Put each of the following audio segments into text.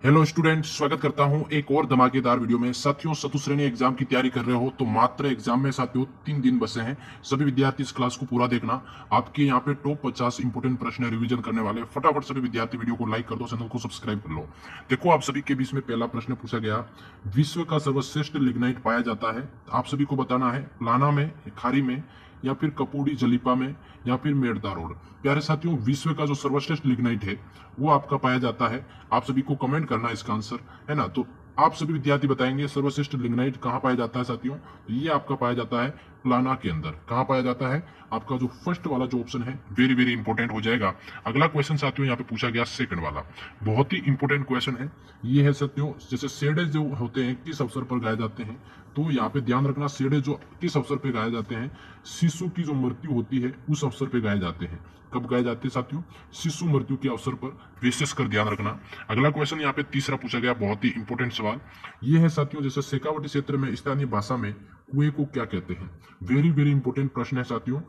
Hello student, स्वागत करता हूं एक और धमाकेदार वीडियो में। साथियों, चतुश्रेणी एग्जाम की तैयारी कर रहे हो तो मात्र एग्जाम में साथियों 3 दिन बचे हैं। सभी विद्यार्थी इस क्लास को पूरा देखना। आपके यहां पे टॉप 50 इंपोर्टेंट प्रश्न रिवीजन करने वाले। फटाफट सभी विद्यार्थी वीडियो को लाइक कर दो, चैनल को सब्सक्राइब कर लो। देखो, आप सभी के बीच में पहला प्रश्न पूछा गया, विश्व का सर्वश्रेष्ठ लिग्नाइट पाया जाता है। आप सभी को बताना है प्लाना में, खारी में, या फिर कपूड़ी जलीपा में, या फिर मेड़ता रोड। प्यारे साथियों, विश्व का जो सर्वश्रेष्ठ लिग्नाइट है वो आपका पाया जाता है। आप सभी को कमेंट करना इसका आंसर, है ना। तो आप सभी विद्यार्थी बताएंगे सर्वश्रेष्ठ लिग्नाइट कहाँ पाया जाता है। साथियों, तो ये आपका पाया जाता है प्लाना के अंदर। कहाँ पाया जाता है? आपका जो फर्स्ट वाला जो ऑप्शन है वेरी वेरी इंपॉर्टेंट हो जाएगा। अगला क्वेश्चन साथियों यहाँ पे पूछा गया सेकंड वाला, बहुत ही इंपॉर्टेंट क्वेश्चन है। ये है साथियों, जैसे सेडे जो होते हैं किस अवसर पर गाए जाते हैं, तो यहाँ पे ध्यान रखना, सेडे जो किस अवसर पे गाए जाते हैं, शिशु की जो मृत्यु होती है उस अवसर पे गाए जाते हैं। कब गाए जाते हैं साथियों? शिशु मृत्यु के अवसर पर, विशेष कर ध्यान रखना। अगला क्वेश्चन यहाँ पे तीसरा पूछा गया, बहुत ही इंपॉर्टेंट सवाल। ये है साथियों, जैसे शेखावटी क्षेत्र में स्थानीय भाषा में कुएं को क्या कहते हैं? वेरी वेरी इंपॉर्टेंट प्रश्न है साथियों।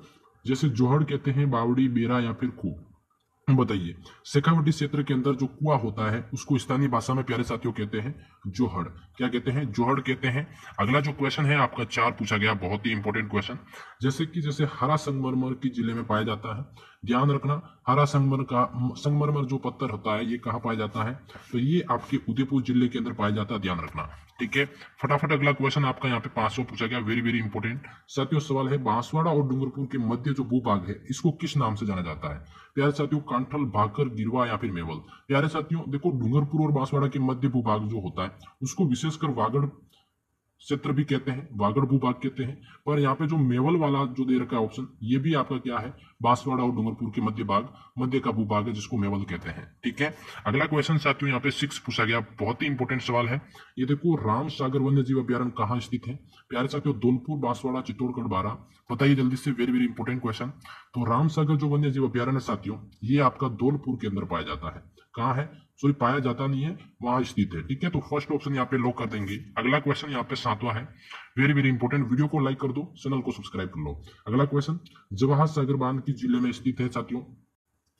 जैसे जोहड़ कहते हैं, बावड़ी, बेरा या फिर खूह। बताइए, शेखावटी क्षेत्र के अंदर जो कुआं होता है उसको स्थानीय भाषा में प्यारे साथियों कहते हैं जोहड़। क्या कहते हैं? जोहड़ कहते हैं। अगला जो क्वेश्चन है आपका 4 पूछा गया, बहुत ही इंपॉर्टेंट क्वेश्चन। जैसे हरा संगमरमर की जिले में पाया जाता है। ध्यान रखना, हरा संगमरमर जो पत्थर होता है ये कहाँ पाया जाता है? तो ये आपके उदयपुर जिले के अंदर पाया जाता है। ध्यान रखना, ठीक है। फटाफट अगला क्वेश्चन आपका यहाँ पे 500 पूछा गया, वेरी वेरी इंपॉर्टेंट। साथियों, सवाल है बांसवाड़ा और डूंगरपुर के मध्य जो भूभाग है इसको किस नाम से जाना जाता है? प्यारे साथियों, कांठल, भाकर, गिरवा या फिर मेवल। प्यारे साथियों देखो, डूंगरपुर और बांसवाड़ा के मध्य भूभाग जो होता है उसको विशेषकर वागड़ क्षेत्र भी कहते हैं, वागड़ भूभाग कहते हैं। पर यहाँ पे जो मेवल वाला जो दे रखा है ऑप्शन, ये भी आपका क्या है? बांसवाड़ा और डूंगरपुर के मध्य का भूभाग है जिसको मेवल कहते हैं, ठीक है। अगला क्वेश्चन साथियों यहाँ पे 6 पूछा गया, बहुत ही इंपॉर्टेंट सवाल है। ये देखो, राम सागर वन्य जीव अभ्यारण्य कहाँ स्थित है? प्यारे साथियों, धौलपुर, बांसवाड़ा, चित्तौड़गढ़, बारा। बताइए जल्दी से, वेरी वेरी इंपॉर्टेंट क्वेश्चन। तो राम सागर जो वन्य जीव अभ्यारण्य साथियों, ये आपका धौलपुर के अंदर पाया जाता है। कहाँ है? सॉरी, पाया जाता नहीं है, वहां स्थित है, ठीक है। तो फर्स्ट ऑप्शन यहाँ पे लॉक कर देंगे। अगला क्वेश्चन यहाँ पे 7वां है, वेरी वेरी इंपॉर्टेंट। वीडियो को लाइक कर दो, चैनल को सब्सक्राइब कर लो। अगला क्वेश्चन, जवाहर सागर बांध किस जिले में स्थित है साथियों?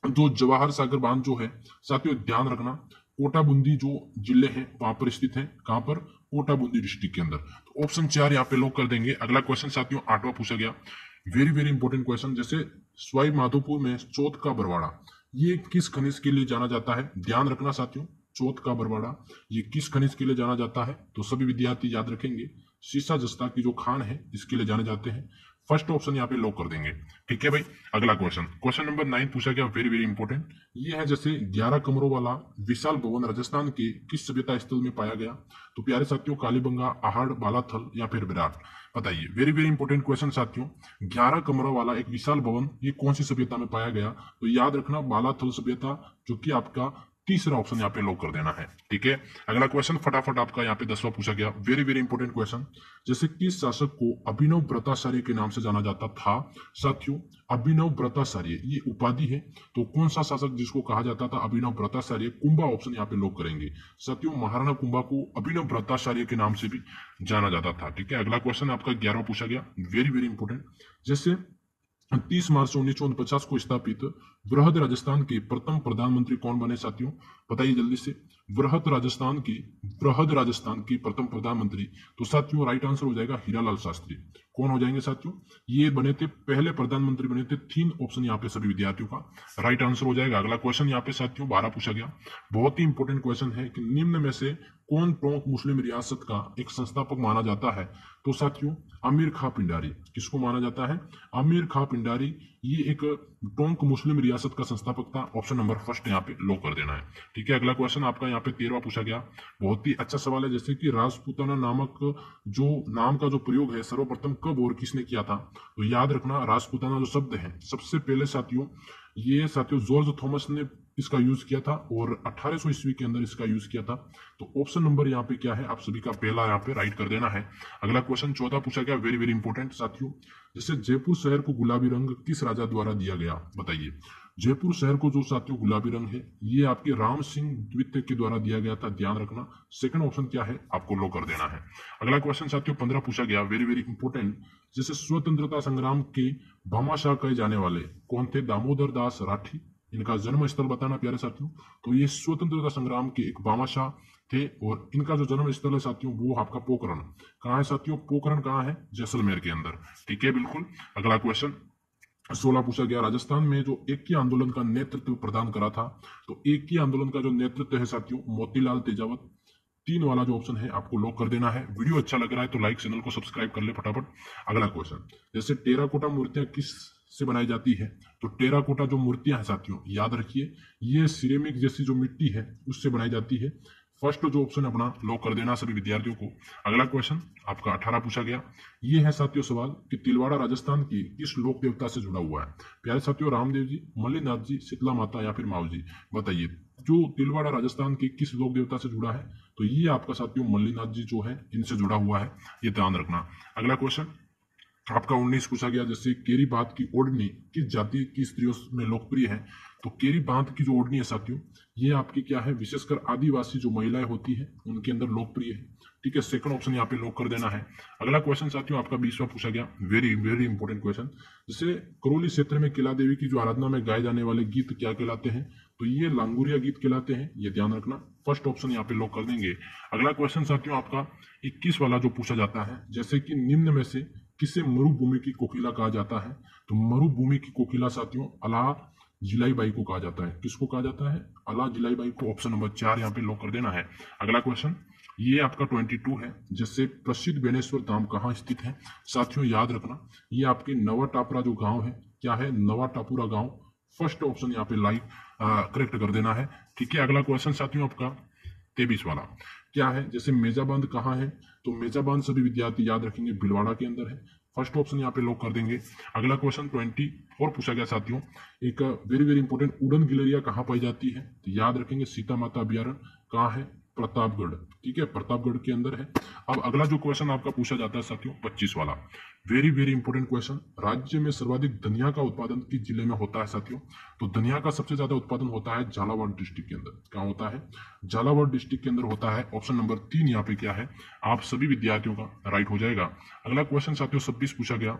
जो जवाहर सागर बांध जो है साथियों, ध्यान रखना, कोटा बूंदी जो जिले हैं वहां पर स्थित है। कहां पर? कोटा बूंदी डिस्ट्रिक्ट के अंदर। तो ऑप्शन 4 यहाँ पे लॉक कर देंगे। अगला क्वेश्चन साथियों 8वां पूछा गया, वेरी वेरी इंपॉर्टेंट क्वेश्चन। जैसे सवाई माधोपुर में चौथ का बरवाड़ा, ये किस खनिज के लिए जाना जाता है? ध्यान रखना साथियों, चौथ का बरवाड़ा ये किस खनिज के लिए जाना जाता है? तो सभी विद्यार्थी याद रखेंगे, सीसा जस्ता की जो खान है इसके लिए जाने जाते हैं। फर्स्ट ऑप्शन यहाँ पे लॉक कर देंगे, ठीक है भाई। अगला क्वेश्चन नंबर 9 पूछा गया, वेरी वेरी इंपॉर्टेंट। ये है जैसे 11 कमरों वाला विशाल भवन राजस्थान के किस सभ्यता स्थल में पाया गया? तो प्यारे साथियों, कालीबंगा, आहड़, बालाथल या फिर विराट। बताइए, वेरी वेरी इंपॉर्टेंट क्वेश्चन साथियों। 11 कमरों वाला एक विशाल भवन ये कौन सी सभ्यता में पाया गया? तो याद रखना, बालाथल सभ्यता, जो कि आपका तीसरा ऑप्शन यहाँ पे लॉक कर देना है, ठीक है। अगला क्वेश्चन फटाफट आपका यहाँ पे 10वां पूछा गया, वेरी वेरी इंपॉर्टेंट क्वेश्चन। जैसे किस शासक को अभिनव व्रताचार्य के नाम से जाना जाता था? साथियों, अभिनव व्रताचार्य ये उपाधि है। तो कौन सा शासक जिसको कहा जाता था अभिनव व्रताचार्य? कुंभा ऑप्शन यहाँ पे लॉक करेंगे। साथियों, महाराणा कुंभा को अभिनव व्रताचार्य के नाम से भी जाना जाता था, ठीक है। अगला क्वेश्चन आपका 11वां पूछा गया, वेरी वेरी इंपॉर्टेंट। जैसे 30 मार्च 1949 को स्थापित वृहद राजस्थान के प्रथम प्रधानमंत्री कौन बने साथियों? बताइए जल्दी से, वृहद राजस्थान के प्रथम प्रधानमंत्री। तो साथियों राइट आंसर हो जाएगा हीरालाल शास्त्री। कौन हो जाएंगे साथियों? ये बने थे, पहले प्रधानमंत्री बने थे। 3 ऑप्शन यहाँ पे सभी विद्यार्थियों का राइट आंसर हो जाएगा। अगला क्वेश्चन यहाँ पे साथियों 12 पूछा गया, बहुत ही इंपॉर्टेंट क्वेश्चन है कि निम्न में से कौन प्रमुख मुस्लिम रियासत का एक संस्थापक माना जाता है? तो साथियों अमीर खां पिंडारी। किसको माना जाता है? अमीर खां पिंडारी, ये एक टोंक मुस्लिम रियासत का संस्थापक था। ऑप्शन नंबर फर्स्ट यहाँ पे लॉक कर देना है, ठीक है। अगला क्वेश्चन आपका यहाँ पे 13वां पूछा गया, बहुत ही अच्छा सवाल है। जैसे कि राजपूताना नामक जो नाम का जो प्रयोग है सर्वप्रथम कब और किसने किया था? तो याद रखना, राजपूताना जो शब्द है सबसे पहले साथियों जॉर्ज थॉमस ने इसका यूज किया था और 1800 ईस्वी के अंदर इसका यूज किया था। तो ऑप्शन नंबर यहाँ पे क्या है? आप सभी का पहला यहाँ पे राइट कर देना है। अगला क्वेश्चन 14 पूछा गया, वेरी वेरी इंपॉर्टेंट साथियों। जैसे जयपुर शहर को गुलाबी रंग किस राजा द्वारा दिया गया? बताइए, जयपुर शहर को जो साथियों गुलाबी रंग है ये आपके राम सिंह द्वितीय के द्वारा दिया गया था। ध्यान रखना, सेकंड ऑप्शन क्या है आपको लो कर देना है। अगला क्वेश्चन साथियों 15 पूछा गया, वेरी वेरी इंपॉर्टेंट। जैसे स्वतंत्रता संग्राम के भामाशाह कहे जाने वाले कौन थे? दामोदर दास राठी इनका जन्म स्थल बताना प्यारे साथियों। तो ये स्वतंत्रता संग्राम के एक भामाशाह थे और इनका जो जन्म स्थल है साथियों वो आपका पोखरण कहाँ है साथियों, पोखरण कहाँ है, जैसलमेर के अंदर। ठीक है, बिल्कुल। अगला क्वेश्चन 16 पूछा गया, राजस्थान में जो एकी आंदोलन का नेतृत्व प्रदान करा था, तो एकी आंदोलन का जो नेतृत्व है साथियों मोतीलाल तेजावत। 3 वाला जो ऑप्शन है आपको लॉक कर देना है। वीडियो अच्छा लग रहा है तो लाइक, चैनल को सब्सक्राइब कर ले फटाफट। अगला क्वेश्चन, जैसे टेराकोटा मूर्तियां किस से बनाई जाती है, तो टेराकोटा जो मूर्तियां हैं साथियों याद रखिए ये सिरेमिक जैसी जो मिट्टी है उससे बनाई जाती है। फर्स्ट जो ऑप्शन अपना लॉक कर देना सभी विद्यार्थियों को। अगला क्वेश्चन आपका 18 पूछा गया, ये है साथियों सवाल कि तिलवाड़ा राजस्थान की किस लोक देवता से जुड़ा हुआ है। प्यारे साथियों रामदेव जी, मल्लिनाथ जी, शीतला माता या फिर माऊ जी, बताइए जो तिलवाड़ा राजस्थान के किस लोक देवता से जुड़ा है। तो ये आपका साथियों मल्लिनाथ जी जो है इनसे जुड़ा हुआ है, ये ध्यान रखना। अगला क्वेश्चन आपका 19 पूछा गया, जैसे केरी बांध की ओढ़नी किस जाति की स्त्रियों में लोकप्रिय है। तो केरी बांध की जो ओढ़नी है साथियों ये आपकी क्या है, विशेषकर आदिवासी जो महिलाएं होती है उनके अंदर लोकप्रिय है। ठीक है, सेकंड ऑप्शन यहाँ पे लॉक कर देना है। अगला क्वेश्चन साथियों आपका 20वां पूछा गया, वेरी वेरी इंपॉर्टेंट क्वेश्चन, जैसे करौली क्षेत्र में किला देवी की जो आराधना में गाए जाने वाले गीत क्या कहलाते हैं। तो ये लांगुरिया गीत कहलाते हैं, ये ध्यान रखना। फर्स्ट ऑप्शन यहाँ पे लॉक कर देंगे। अगला क्वेश्चन साथियों आपका 21 वाला जो पूछा जाता है, जैसे कि निम्न में से किसे मरुभूमि की कोकिला कहा जाता है। तो मरुभूमि की कोकिला साथियों अला जिलाईबाई को कहा जाता है। किसको कहा जाता है, अला जिलाईबाई को। ऑप्शन नंबर 4 यहाँ पे लॉक कर देना है। अगला क्वेश्चन ये आपका 22 है, जैसे प्रसिद्ध बेनेश्वर धाम कहाँ स्थित है। साथियों याद रखना ये आपके नवा टापरा जो गांव है, क्या है, नवा टापुरा गांव। फर्स्ट ऑप्शन यहाँ पे लाइक करेक्ट कर देना है। ठीक है, अगला क्वेश्चन साथियों आपका 23 वाला क्या है, जैसे मेजाबांध कहाँ है। तो मेजाबांध सभी विद्यार्थी याद रखेंगे भीलवाड़ा के अंदर है। फर्स्ट ऑप्शन यहाँ पे लॉक कर देंगे। अगला क्वेश्चन 24 पूछा गया साथियों, एक वेरी वेरी इंपॉर्टेंट उड़न गिलहरियां कहाँ पाई जाती है। तो याद रखेंगे सीता माता अभ्यारण्य कहाँ है, प्रतापगढ़। ठीक है, प्रतापगढ़ के अंदर है। अब अगला जो क्वेश्चन आपका पूछा जाता है साथियों 25 वाला, वेरी वेरी इंपॉर्टेंट क्वेश्चन, राज्य में सर्वाधिक धनिया का उत्पादन किस जिले में होता है साथियों। तो धनिया का सबसे ज्यादा उत्पादन होता है झालावाड़ डिस्ट्रिक्ट के अंदर। क्या होता है, झालावाड़ डिस्ट्रिक्ट के अंदर होता है। ऑप्शन नंबर 3 यहाँ पे क्या है, आप सभी विद्यार्थियों का राइट हो जाएगा। अगला क्वेश्चन साथियों 26 पूछा गया,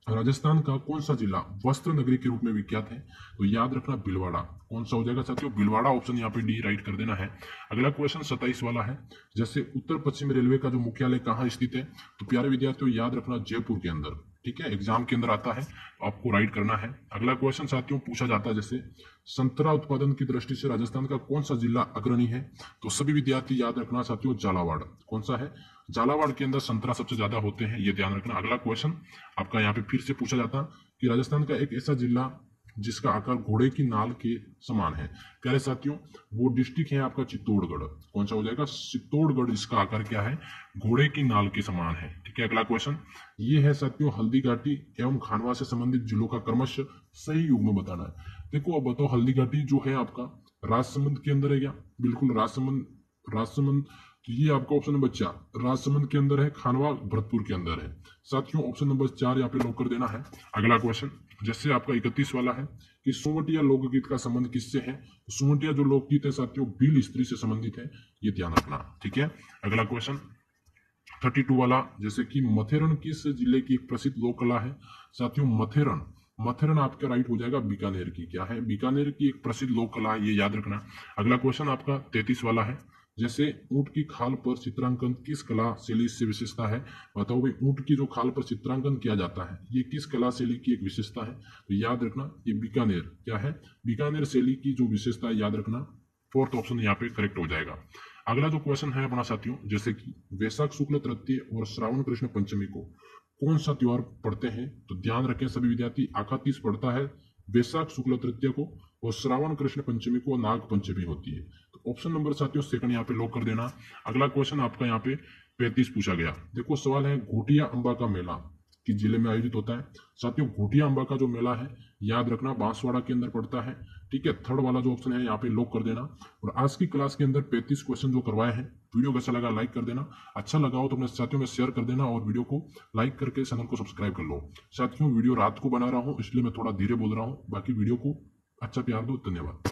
राजस्थान का कौन सा जिला वस्त्र नगरी के रूप में विख्यात है। तो याद रखना भीलवाड़ा। कौन सा हो जाएगा साथियों, भीलवाड़ा। ऑप्शन यहाँ पे डी राइट कर देना है। अगला क्वेश्चन 27 वाला है, जैसे उत्तर पश्चिम रेलवे का जो मुख्यालय कहाँ स्थित है। तो प्यारे विद्यार्थियों याद रखना जयपुर के अंदर। ठीक है, एग्जाम के अंदर आता है तो आपको राइट करना है। अगला क्वेश्चन साथियों पूछा जाता है, जैसे संतरा उत्पादन की दृष्टि से राजस्थान का कौन सा जिला अग्रणी है। तो सभी विद्यार्थी याद रखना साथियों झालावाड़। कौन सा है, झालावाड़ के अंदर संतरा सबसे ज्यादा होते हैं, ये ध्यान रखना। अगला क्वेश्चन आपका यहाँ पे फिर से पूछा जाता कि राजस्थान का एक ऐसा जिला जिसका आकार घोड़े की नाल के समान है। प्यारे साथियों वो डिस्ट्रिक्ट है आपका चित्तौड़गढ़। कौन सा हो जाएगा, चित्तौड़गढ़। इसका आकार क्या है, घोड़े की नाल के समान है। ठीक है, अगला क्वेश्चन ये है साथियों हल्दी घाटी एवं खानवा से संबंधित जिलों का क्रमशः सही युग्म बताना है। देखो अब बताओ, हल्दी घाटी जो है आपका राजसमंद के अंदर है क्या, बिल्कुल राजसमंद। तो ये आपका ऑप्शन नंबर 4 राजसमंद के अंदर है, खानवा भरतपुर के अंदर है। साथियों ऑप्शन नंबर 4 यहाँ पे लॉक कर देना है। अगला क्वेश्चन जैसे आपका 31 वाला है कि सोवटिया लोकगीत का संबंध किससे है। सोवटिया जो लोकगीत है साथियों भील स्त्री से संबंधित है, ये ध्यान रखना। ठीक है, अगला क्वेश्चन 32 वाला, जैसे कि मथेरन किस जिले की एक प्रसिद्ध लोक कला है। साथियों मथेरन आपका राइट हो जाएगा बीकानेर की। क्या है, बीकानेर की एक प्रसिद्ध लोक कला है, ये याद रखना। अगला क्वेश्चन आपका 33 वाला है, जैसे ऊंट की खाल पर चित्रांकन किस कला शैली से विशेषता है। बताओ भाई, ऊंट की जो खाल पर चित्रांकन किया जाता है ये किस कला शैली की एक विशेषता है। तो याद रखना ये बीकानेर, क्या है, बीकानेर शैली की जो विशेषता है, याद रखना। फोर्थ ऑप्शन यहाँ पे करेक्ट हो जाएगा। अगला जो क्वेश्चन है अपना साथियों, जैसे कि वैशाख शुक्ल तृतीय और श्रावण कृष्ण पंचमी को कौन सा त्योहार पढ़ते हैं। तो ध्यान रखें सभी विद्यार्थी, आखातीज पढ़ता है वैशाख शुक्ल तृतीय को और श्रावण कृष्ण पंचमी को नाग पंचमी होती है। तो ऑप्शन नंबर साथियों सेकंड यहाँ पे लॉक कर देना। अगला क्वेश्चन आपका यहाँ पे 35 पूछा गया। देखो सवाल है घोटिया अंबा का मेला किस जिले में आयोजित होता है। साथियों घोटिया अंबा का जो मेला है याद रखना बांसवाड़ा के अंदर पड़ता है। ठीक है, थर्ड वाला जो ऑप्शन है यहाँ पे लॉक कर देना। और आज की क्लास के अंदर 35 क्वेश्चन जो करवाए हैं, वीडियो कैसा लगा लाइक कर देना, अच्छा लगा हो तो अपने साथियों में शेयर कर देना और वीडियो को लाइक करके चैनल को सब्सक्राइब कर लो। साथियों वीडियो रात को बना रहा हूँ इसलिए मैं थोड़ा धीरे बोल रहा हूँ, बाकी वीडियो को अच्छा प्यार दो। धन्यवाद।